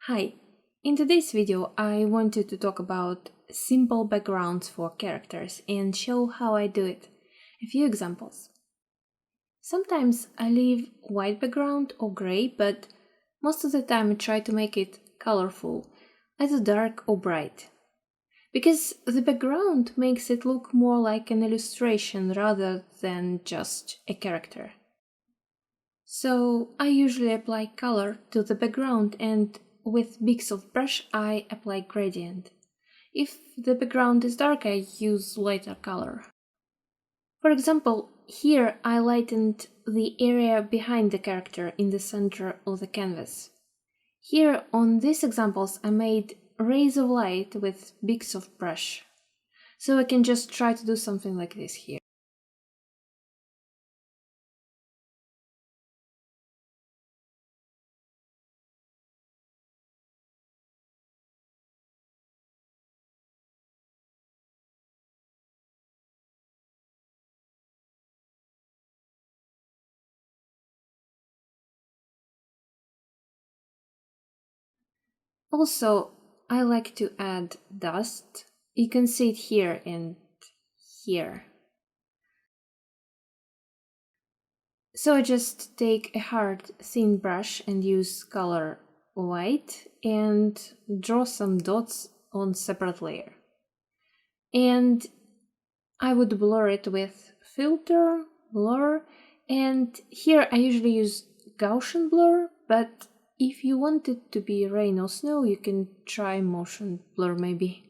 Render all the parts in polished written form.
Hi, in today's video I wanted to talk about simple backgrounds for characters and show how I do it. A few examples. Sometimes I leave white background or grey, but most of the time I try to make it colorful, either dark or bright. Because the background makes it look more like an illustration rather than just a character. So I usually apply color to the background and with big soft brush I apply gradient. If the background is dark I use lighter color. For example, here I lightened the area behind the character in the center of the canvas. Here on these examples I made rays of light with big soft brush. So I can just try to do something like this here. Also, I like to add dust. You can see it here and here. So I just take a hard, thin brush and use color white and draw some dots on separate layer. And I would blur it with filter, blur, and here I usually use Gaussian blur, but if you want it to be rain or snow, you can try motion blur maybe.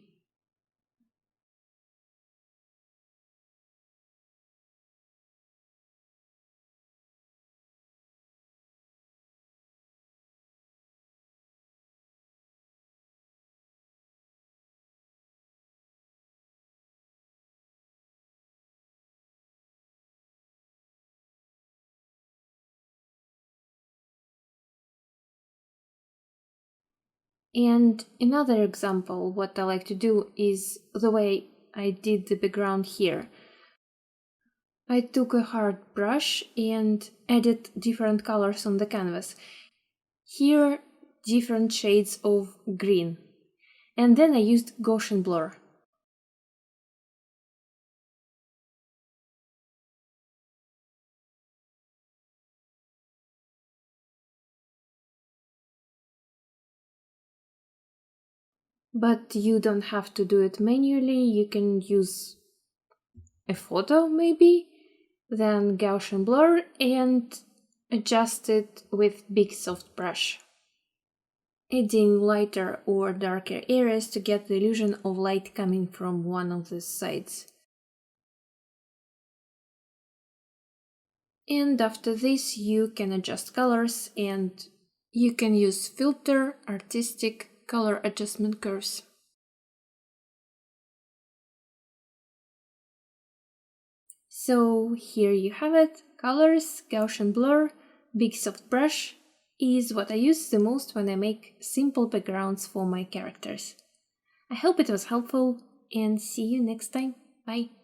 And another example, what I like to do is the way I did the background here. I took a hard brush and added different colors on the canvas. Here, different shades of green. And then I used Gaussian blur. But you don't have to do it manually, you can use a photo maybe, then Gaussian blur and adjust it with big soft brush. Adding lighter or darker areas to get the illusion of light coming from one of the sides. And after this you can adjust colors and you can use filter, artistic, color adjustment curves. So here you have it, colors, Gaussian blur, big soft brush is what I use the most when I make simple backgrounds for my characters. I hope it was helpful and see you next time. Bye!